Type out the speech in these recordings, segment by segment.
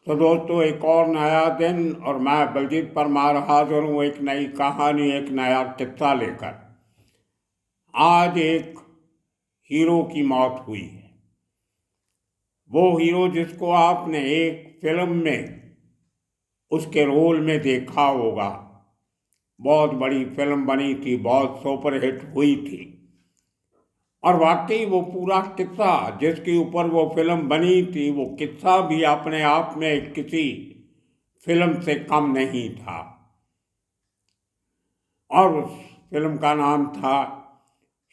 तो दोस्तों, एक और नया दिन और मैं बलजीत परमार हाजिर हूँ एक नई कहानी, एक नया किस्सा लेकर। आज एक हीरो की मौत हुई है। वो हीरो जिसको आपने एक फिल्म में उसके रोल में देखा होगा। बहुत बड़ी फिल्म बनी थी, बहुत सुपरहिट हुई थी। और वाकई वो पूरा किस्सा जिसके ऊपर वो फिल्म बनी थी, वो किस्सा भी अपने आप में किसी फिल्म से कम नहीं था। और उस फिल्म का नाम था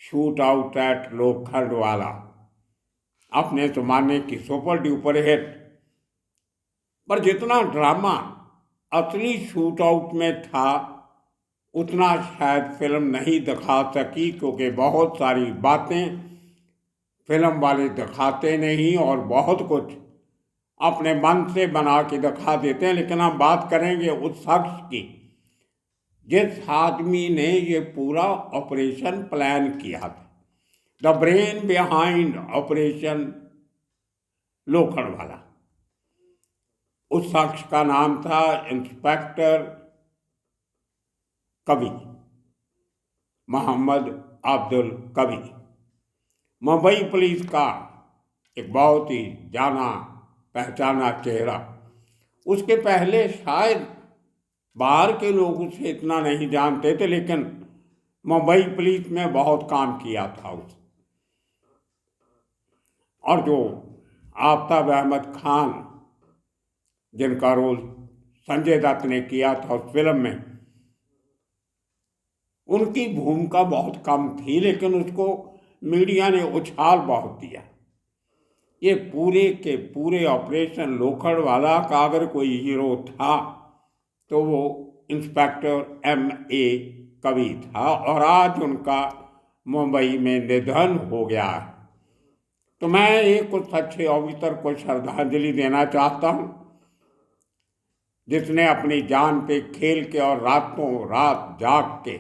शूट आउट एट लोखंडवाला। अपने जमाने की सुपर डुपर हिट। पर जितना ड्रामा असली शूट आउट में था, उतना शायद फिल्म नहीं दिखा सकी, क्योंकि बहुत सारी बातें फिल्म वाले दिखाते नहीं और बहुत कुछ अपने मन से बना के दिखा देते हैं। लेकिन हम बात करेंगे उस शख्स की जिस आदमी ने ये पूरा ऑपरेशन प्लान किया था, the brain behind operation Lokhandwala. उस शख्स का नाम था इंस्पेक्टर कवि, मोहम्मद अब्दुल कवि। मुंबई पुलिस का एक बहुत ही जाना पहचाना चेहरा। उसके पहले शायद बाहर के लोग उसे इतना नहीं जानते थे, लेकिन मुंबई पुलिस में बहुत काम किया था उसने। और जो आफ्ताब अहमद खान, जिनका रोल संजय दत्त ने किया था उस फिल्म में, उनकी भूमिका बहुत कम थी, लेकिन उसको मीडिया ने उछाल बहुत दिया। ये पूरे के पूरे ऑपरेशन लोखंडवाला का अगर कोई हीरो था तो वो इंस्पेक्टर M.A. कवि था। और आज उनका मुंबई में निधन हो गया है। तो मैं एक उस अच्छे ऑफिसर को श्रद्धांजलि देना चाहता हूँ जिसने अपनी जान पे खेल के और रातों रात जाग के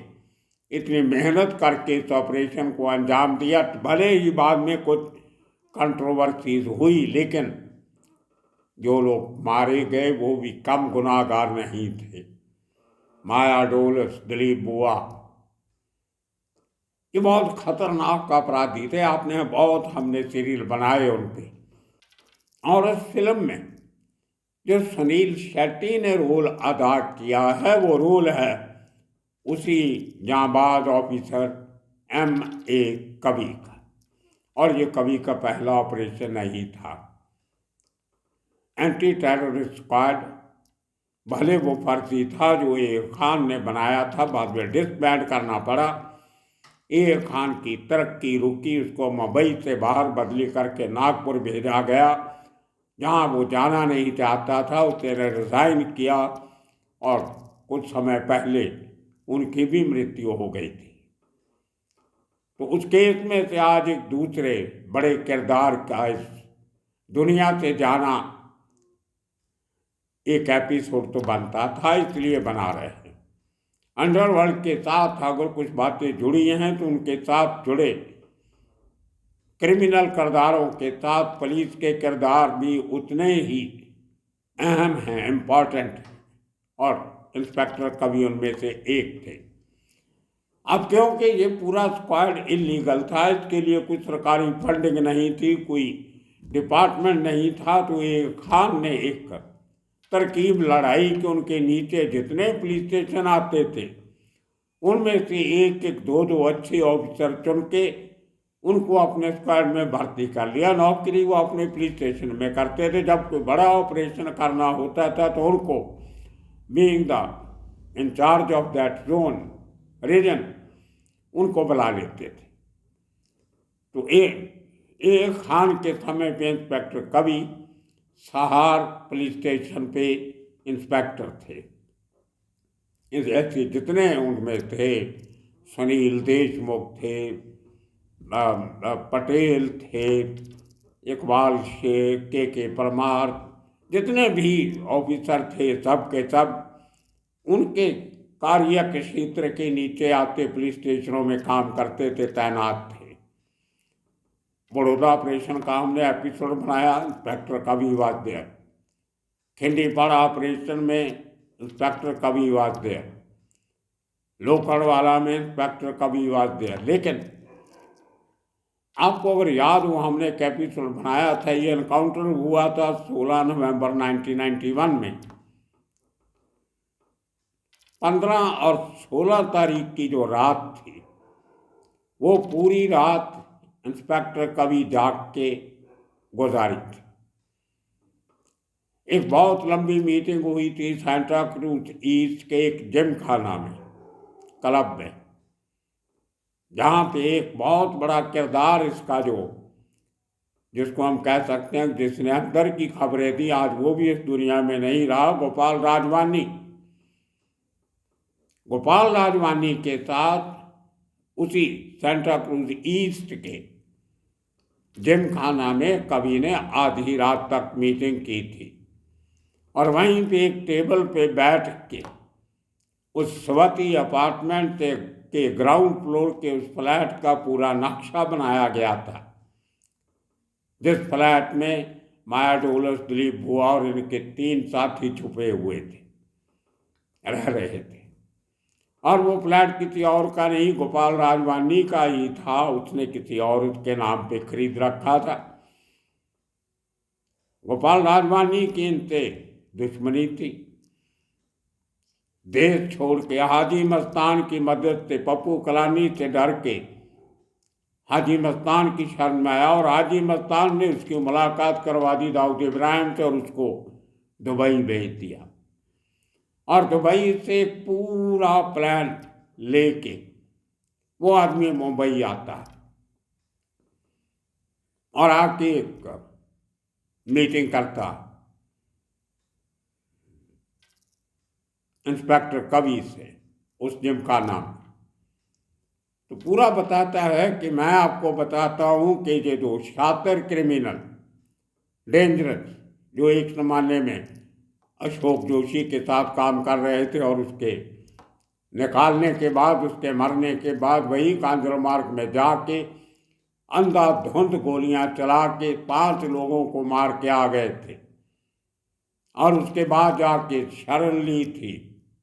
इतनी मेहनत करके इस ऑपरेशन को अंजाम दिया। भले ही बाद में कुछ कंट्रोवर्सीज हुई, लेकिन जो लोग मारे गए वो भी कम गुनाहगार नहीं थे। माया डोलस, दिलीप बुआ, ये बहुत खतरनाक अपराधी थे। आपने बहुत हमने सीरियल बनाए उन पे। और इस फिल्म में जो सुनील शेट्टी ने रोल अदा किया है, वो रोल है उसी जांबाज ऑफिसर M.A. कवि का। और ये कवि का पहला ऑपरेशन नहीं था। एंटी टेररिस्ट स्क्वाड भले वो फर्जी था जो A. खान ने बनाया था, बाद में डिसबैंड करना पड़ा। A. खान की तरक्की रुकी, उसको मुंबई से बाहर बदली करके नागपुर भेजा गया, जहाँ वो जाना नहीं चाहता था। उसने रिजाइन किया और कुछ समय पहले उनकी भी मृत्यु हो गई थी। तो उस केस में से आज एक दूसरे बड़े किरदार का इस दुनिया से जाना एक एपिसोड तो बनता था, इसलिए बना रहे हैं। अंडरवर्ल्ड के साथ अगर कुछ बातें जुड़ी हैं तो उनके साथ जुड़े क्रिमिनल किरदारों के साथ पुलिस के किरदार भी उतने ही अहम हैं, इम्पॉर्टेंट। और इंस्पेक्टर कवि उनमें से एक थे। अब क्योंकि ये पूरा स्क्वाड इलीगल था, इसके लिए कोई सरकारी फंडिंग नहीं थी, कोई डिपार्टमेंट नहीं था, तो ये खान ने एक तरकीब लड़ाई कि उनके नीचे जितने पुलिस स्टेशन आते थे उनमें से एक एक दो दो अच्छे ऑफिसर चुन के उनको अपने स्क्वाड में भर्ती कर लिया। नौकरी वो अपने पुलिस स्टेशन में करते थे। जब कोई बड़ा ऑपरेशन करना होता था तो उनको being the in charge of that zone region उनको बुला लेते थे। तो ए खान के समय पे इंस्पेक्टर कवि सहार पुलिस स्टेशन पे इंस्पेक्टर थे। ऐसे जितने उनमें थे, सुनील देशमुख थे, पटेल थे, इकबाल शेख, के परमार, जितने भी ऑफिसर थे सब के सब उनके कार्य के क्षेत्र के नीचे आते पुलिस स्टेशनों में काम करते थे, तैनात थे। बड़ौदा ऑपरेशन का हमने एपिसोड बनाया, इंस्पेक्टर कवि वाद्य। खिंडीपाड़ा ऑपरेशन में इंस्पेक्टर कवि वाज देयर, लोखंडवाला में इंस्पेक्टर कवि वाज देयर। लेकिन आपको अगर याद हो, हमने एक एपिसोड बनाया था, ये एनकाउंटर हुआ था 16 नवंबर 1991 में। 15 और 16 तारीख की जो रात थी, वो पूरी रात इंस्पेक्टर कवि जाग के गुजारी थी। एक बहुत लंबी मीटिंग हुई थी सेंटा क्रूज ईस्ट के एक जिम खाना में, क्लब में, जहाँ पे एक बहुत बड़ा किरदार इसका जिसको हम कह सकते हैं जिसने अंदर की खबरें दी, आज वो भी इस दुनिया में नहीं रहा, गोपाल राजवानी। गोपाल राजवानी के साथ उसी सेंटा क्रूज ईस्ट के जिम खाना में कवि ने आधी रात तक मीटिंग की थी, और वहीं पे एक टेबल पे बैठ के उस स्वती अपार्टमेंट के ग्राउंड फ्लोर के उस फ्लैट का पूरा नक्शा बनाया गया था, जिस फ्लैट में माया डोलस, दिलीप बुआ और इनके 3 साथी छुपे हुए थे, रह रहे थे। और वो फ्लैट किसी और का नहीं, गोपाल राजवानी का ही था। उसने किसी और के नाम पे खरीद रखा था। गोपाल राजवानी की इनसे दुश्मनी थी। देश छोड़ के हाजी मस्तान की मदद से, पप्पू कलानी से डर के हाजी मस्तान की शरण में आया, और हाजी मस्तान ने उसकी मुलाकात करवा दी दाऊद इब्राहिम से, और उसको दुबई भेज दिया। और दुबई से पूरा प्लान लेके वो आदमी मुंबई आता है, और आके एक मीटिंग करता इंस्पेक्टर कवि से, उस जिम का नाम। तो पूरा बताता है कि मैं आपको बताता हूं कि ये जो शातिर क्रिमिनल, डेंजरस, जो एक जमाने में अशोक जोशी के साथ काम कर रहे थे, और उसके निकालने के बाद, उसके मरने के बाद वही कांजल मार्ग में जाके अंधाधुंध गोलियां चला के 5 लोगों को मार के आ गए थे, और उसके बाद जाके शरण ली थी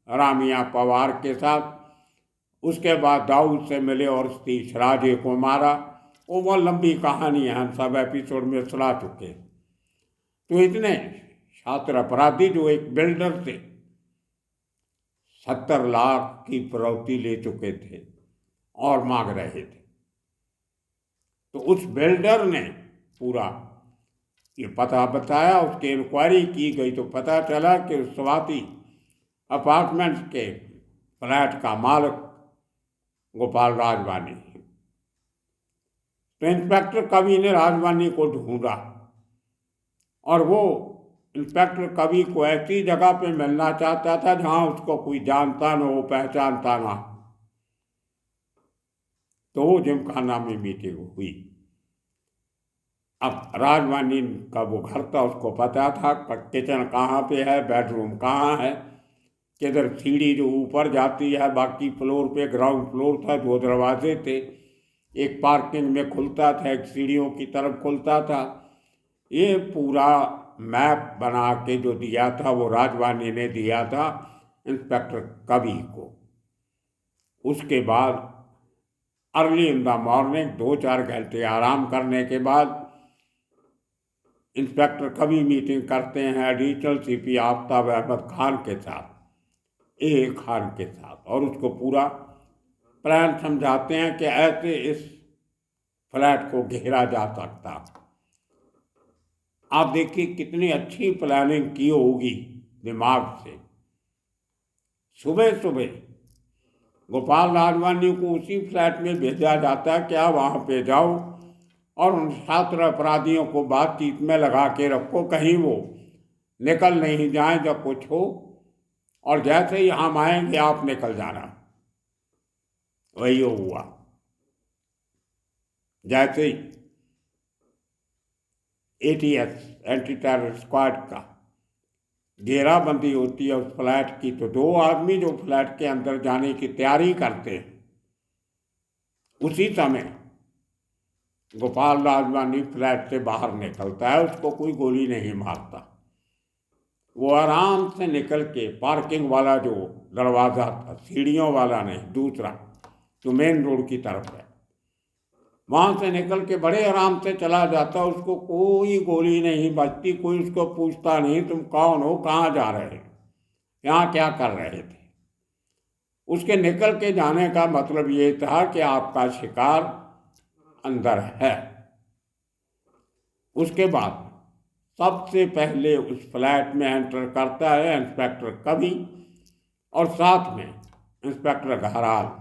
रामिया पवार के साथ। उसके बाद दाऊद से मिले और सतीश राजे को मारा। वो लंबी कहानी है, हम सब एपिसोड में सुना चुके। तो इतने छात्र अपराधी जो एक बिल्डर से 70 लाख की फिरौती ले चुके थे और मांग रहे थे, तो उस बिल्डर ने पूरा ये पता बताया, उसकी इंक्वायरी की गई तो पता चला कि उस स्वाति अपार्टमेंट के फ्लैट का मालिक गोपाल राजवानी। तो इंस्पेक्टर कवि ने राजवानी को ढूंढा, और वो इंस्पेक्टर कवि को ऐसी जगह पे मिलना चाहता था जहां उसको कोई जानता न हो, पहचानता ना। तो वो जिमखाना में मीटिंग हुई। अब राजवानी का वो घर था, उसको पता था किचन कहाँ पे है, बेडरूम कहाँ है, किधर सीढ़ी जो ऊपर जाती है, बाकी फ्लोर पे ग्राउंड फ्लोर था, 2 दरवाजे थे, एक पार्किंग में खुलता था, एक सीढ़ियों की तरफ खुलता था। ये पूरा मैप बना के जो दिया था वो राजवानी ने दिया था इंस्पेक्टर कवि को। उसके बाद अर्ली इन द मॉर्निंग 2-4 घंटे आराम करने के बाद इंस्पेक्टर कवि मीटिंग करते हैं एडिशनल सीपी आफ्ताब अहमद खान के साथ, ए खान के साथ, और उसको पूरा प्लान समझाते हैं कि ऐसे इस फ्लैट को घेरा जा सकता। आप देखिए कितनी अच्छी प्लानिंग की होगी दिमाग से। सुबह सुबह गोपाल राजवानी को उसी फ्लैट में भेजा जाता है कि आप वहाँ पे जाओ और उन छात्र अपराधियों को बातचीत में लगा के रखो, कहीं वो निकल नहीं जाए जब कुछ हो, और जैसे ही हम आएंगे आप निकल जाना। वही हुआ। जैसे ही ATS, एंटी टेरर स्क्वाड का घेराबंदी होती है उस फ्लैट की, तो 2 आदमी जो फ्लैट के अंदर जाने की तैयारी करते हैं, उसी समय गोपाल राजवानी फ्लैट से बाहर निकलता है। उसको कोई गोली नहीं मारता, वो आराम से निकल के पार्किंग वाला जो दरवाज़ा था, सीढ़ियों वाला नहीं, दूसरा जो मेन रोड की तरफ है, वहाँ से निकल के बड़े आराम से चला जाता। उसको कोई गोली नहीं बजती, कोई उसको पूछता नहीं तुम कौन हो, कहाँ जा रहे हो, यहाँ क्या कर रहे थे। उसके निकल के जाने का मतलब ये था कि आपका शिकार अंदर है। उसके बाद सबसे पहले उस फ्लैट में एंटर करता है इंस्पेक्टर कवि और साथ में इंस्पेक्टर घराल।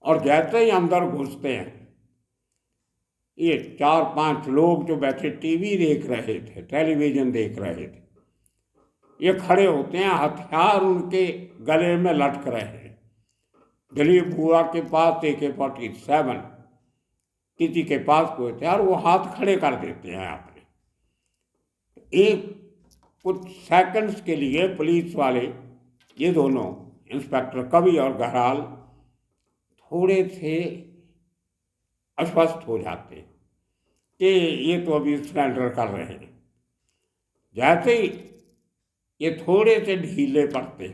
और जैसे ही अंदर घुसते हैं, ये 4-5 लोग जो बैठे टीवी देख रहे थे, टेलीविजन देख रहे थे, ये खड़े होते हैं, हथियार उनके गले में लटक रहे हैं। दिलीप बुआ के पास AK-47, किसी के पास कोई हथियार, वो हाथ खड़े कर देते हैं अपने। एक कुछ सेकंड्स के लिए पुलिस वाले, ये दोनों इंस्पेक्टर कवि और घराल, थोड़े से अस्वस्थ हो जाते हैं कि ये तो अभी सरेंडर कर रहे हैं। जैसे ही ये थोड़े से ढीले पड़ते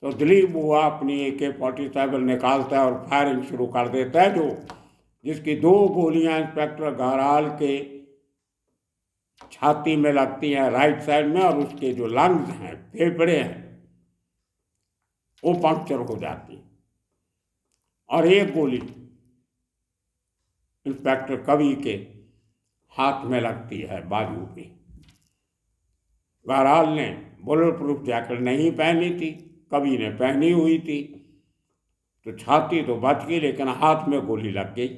तो दिलीप बुआ अपनी AK-47 निकालता है और फायरिंग शुरू कर देता है, जिसकी 2 गोलियां इंस्पेक्टर घराल के छाती में लगती हैं राइट साइड में, और उसके जो लंग्स हैं, फेफड़े हैं, वो पंक्चर हो जाती है। और एक गोली इंस्पेक्टर कवि के हाथ में लगती है, बाजू पे। घराल ने बुलेट प्रूफ जैकेट नहीं पहनी थी, कवि ने पहनी हुई थी, तो छाती तो बच गई लेकिन हाथ में गोली लग गई।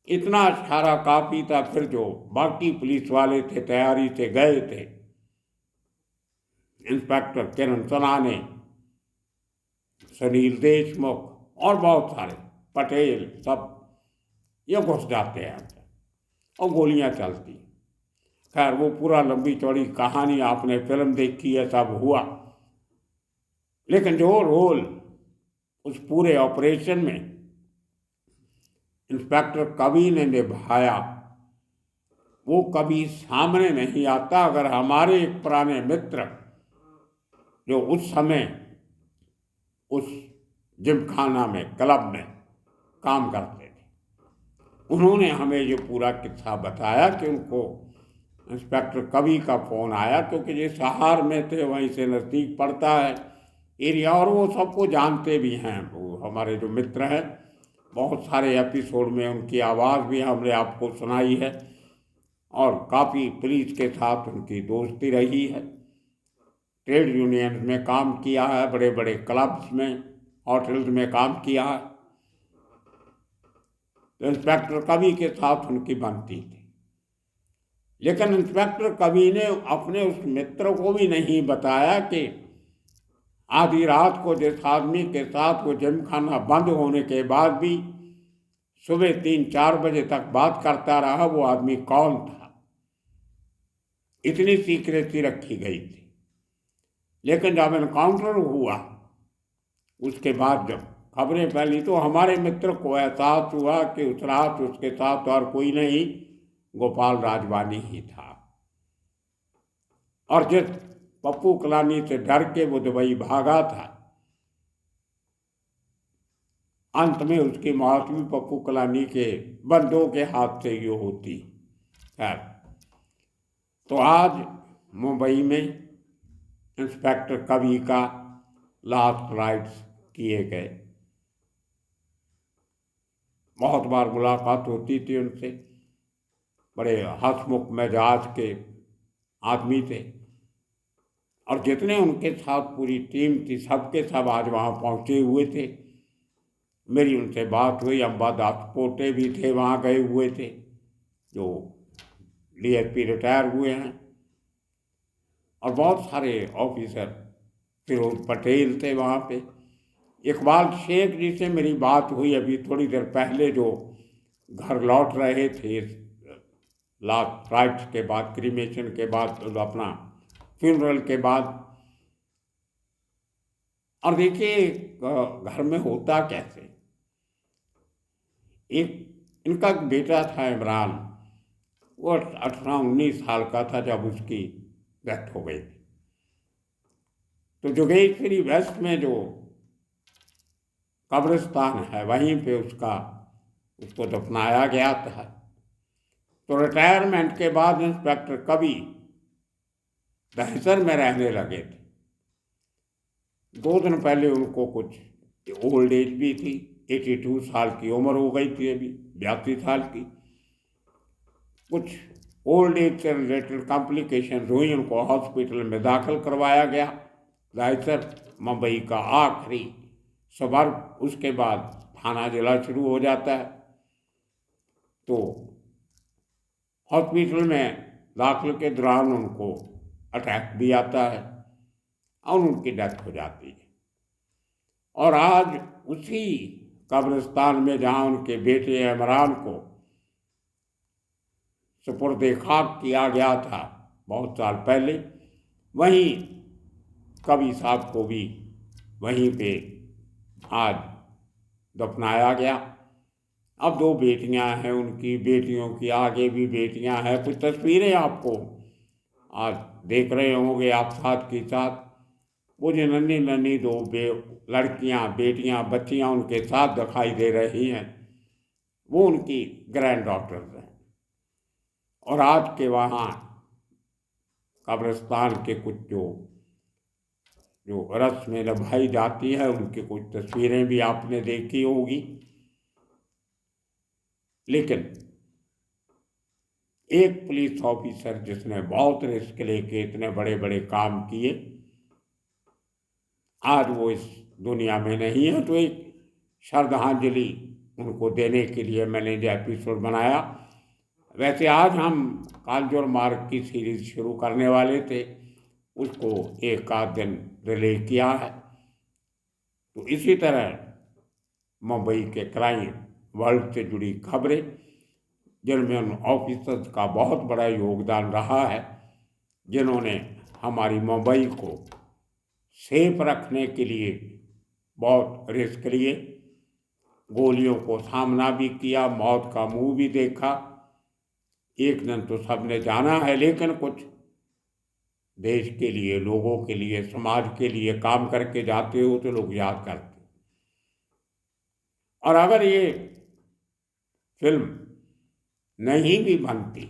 इतना इशारा काफ़ी था। फिर जो बाकी पुलिस वाले थे, तैयारी से गए थे, इंस्पेक्टर किरण सनाने, सुनील देशमुख और बहुत सारे पटेल, सब ये घुस जाते हैं और गोलियां चलती। खैर वो पूरा लंबी चौड़ी कहानी आपने फिल्म देखी है, सब हुआ। लेकिन जो रोल उस पूरे ऑपरेशन में इंस्पेक्टर कवि ने निभाया, वो कभी सामने नहीं आता। अगर हमारे एक पुराने मित्र जो उस समय उस जिमखाना में, क्लब में काम करते थे, उन्होंने हमें ये पूरा किस्सा बताया कि उनको इंस्पेक्टर कवि का फ़ोन आया, क्योंकि ये सहार में थे, वहीं से नज़दीक पड़ता है एरिया, और वो सबको जानते भी हैं। वो हमारे जो मित्र हैं, बहुत सारे एपिसोड में उनकी आवाज़ भी हमने आपको सुनाई है, और काफ़ी पुलिस के साथ उनकी दोस्ती रही है। ट्रेड यूनियन में काम किया है, बड़े बड़े क्लब्स में, होटल्स में काम किया है। तो इंस्पेक्टर कवि के साथ उनकी बनती थी। लेकिन इंस्पेक्टर कवि ने अपने उस मित्र को भी नहीं बताया कि आधी रात को जिस आदमी के साथ वो जिमखाना बंद होने के बाद भी सुबह 3-4 बजे तक बात करता रहा, वो आदमी कौन था। इतनी सीक्रेसी रखी गई थी। लेकिन जब एनकाउंटर हुआ, उसके बाद जब खबरें फैली, तो हमारे मित्र को एहसास हुआ कि उस रात उसके साथ और कोई नहीं, गोपाल राजवानी ही था। और जिस पप्पू कलानी से डर के वो दुबई भागा था, अंत में उसकी मौत भी पप्पू कलानी के बंदों के हाथ से ये होती। खैर, तो आज मुंबई में इंस्पेक्टर कवि का लास्ट राइट्स किए गए। बहुत बार मुलाकात होती थी उनसे, बड़े हंसमुख मिजाज के आदमी थे, और जितने उनके साथ पूरी टीम थी, सबके सब आज वहाँ पहुँचे हुए थे। मेरी उनसे बात हुई। अम्बा दास पोटे भी थे, वहाँ गए हुए थे, जो DSP रिटायर हुए हैं, और बहुत सारे ऑफिसर, फिरोज पटेल थे वहाँ पे। इकबाल शेख जी से मेरी बात हुई अभी थोड़ी देर पहले, जो घर लौट रहे थे लास्ट राइट्स के बाद, क्रीमेशन के बाद, अपना फ्यूनरल के बाद। और देखिए घर में होता कैसे, एक इनका बेटा था इमरान, वो 18-19 साल का था जब उसकी डेथ हो गई। तो जोगेश्वरी वेस्ट में जो कब्रिस्तान है वहीं पे उसको दफनाया गया था। तो रिटायरमेंट के बाद इंस्पेक्टर कवि दहसर में रहने लगे थे। 2 दिन पहले उनको कुछ ओल्ड एज भी थी, 82 साल की उम्र हो गई थी, अभी 82 साल की। कुछ ओल्ड एज से रिलेटेड कॉम्प्लिकेशन हुई, उनको हॉस्पिटल में दाखिल करवाया गया। दहसर मुंबई का आखिरी सबर्ब, उसके बाद थाना जिला शुरू हो जाता है। तो हॉस्पिटल में दाखिल के दौरान उनको अटैक भी आता है और उनकी डेथ हो जाती है। और आज उसी कब्रिस्तान में जहाँ उनके बेटे इमरान को सुपुर्द खाक किया गया था बहुत साल पहले, वहीं कवि साहब को भी वहीं पे आज दफनाया गया। अब 2 बेटियां हैं उनकी, बेटियों की आगे भी बेटियां हैं। कुछ तस्वीरें आपको आज देख रहे होंगे आप साथ के साथ। वो जो नन्ही नन्ही 2 लड़कियां, बेटियां, बच्चियां उनके साथ दिखाई दे रही हैं, वो उनकी ग्रैंड डॉटर्स हैं। और आज के वहाँ कब्रिस्तान के कुछ जो रस्में निभाई जाती है, उनकी कुछ तस्वीरें भी आपने देखी होगी। लेकिन एक पुलिस ऑफिसर जिसने बहुत रिस्क लेके इतने बड़े बड़े काम किए, आज वो इस दुनिया में नहीं है। तो एक श्रद्धांजलि उनको देने के लिए मैंने जो एपिसोड बनाया। वैसे आज हम कांजूर मार्ग की सीरीज शुरू करने वाले थे, उसको एक आध दिन डिले किया है। तो इसी तरह मुंबई के क्राइम वर्ल्ड से जुड़ी खबरें, जिनमें उन ऑफिसर्स का बहुत बड़ा योगदान रहा है, जिन्होंने हमारी मुंबई को सेफ रखने के लिए बहुत रिस्क लिए, गोलियों को सामना भी किया, मौत का मुंह भी देखा। एक दिन तो सबने जाना है, लेकिन कुछ देश के लिए, लोगों के लिए, समाज के लिए काम करके जाते हो तो लोग याद करते। और अगर ये फिल्म नहीं भी बनती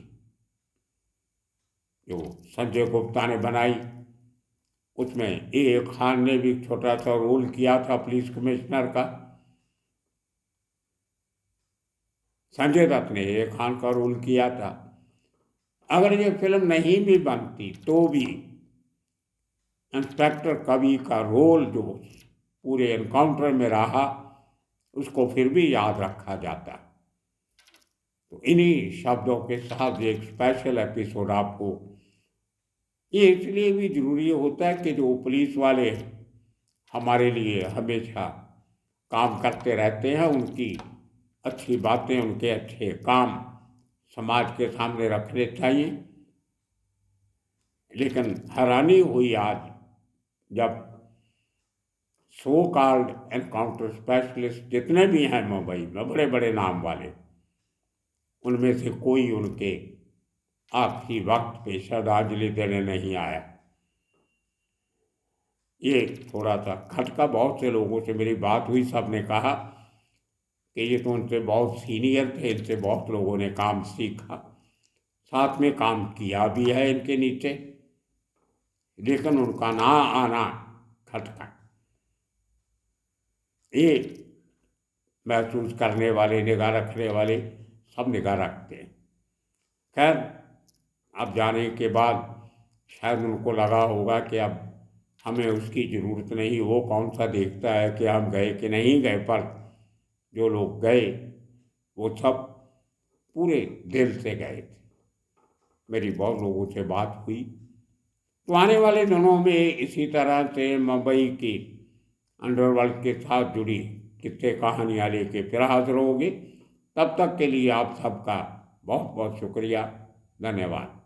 जो संजय गुप्ता ने बनाई, उसमें ए खान ने भी छोटा सा रोल किया था पुलिस कमिश्नर का, संजय दत्त ने ए खान का रोल किया था। अगर ये फिल्म नहीं भी बनती तो भी इंस्पेक्टर कवि का रोल जो पूरे एनकाउंटर में रहा, उसको फिर भी याद रखा जाता। तो इन्हीं शब्दों के साथ एक स्पेशल एपिसोड आपको ये इसलिए भी जरूरी होता है कि जो पुलिस वाले हमारे लिए हमेशा काम करते रहते हैं, उनकी अच्छी बातें, उनके अच्छे काम समाज के सामने रखने चाहिए। लेकिन हैरानी हुई आज जब सो कॉल्ड एनकाउंटर स्पेशलिस्ट जितने भी हैं मुंबई में, बड़े बड़े नाम वाले, उनमें से कोई उनके आखिरी वक्त पे श्रद्धांजलि देने नहीं आया। ये थोड़ा सा खटका। बहुत से लोगों से मेरी बात हुई, सब ने कहा कि ये तो उनसे बहुत सीनियर थे, इनसे बहुत लोगों ने काम सीखा, साथ में काम किया भी है इनके नीचे, लेकिन उनका ना आना खटका। ये महसूस करने वाले, निगाह रखने वाले सब निगाह रखते हैं। खैर, अब जाने के बाद शायद उनको लगा होगा कि अब हमें उसकी ज़रूरत नहीं, वो कौन सा देखता है कि हम गए कि नहीं गए। पर जो लोग गए वो सब पूरे दिल से गए थे। मेरी बहुत लोगों से बात हुई। तो आने वाले दिनों में इसी तरह से मुंबई की अंडरवर्ल्ड के साथ जुड़ी किस्से कहानियाँ लेके फिर हाजिर होंगे। तब तक के लिए आप सबका बहुत बहुत शुक्रिया, धन्यवाद।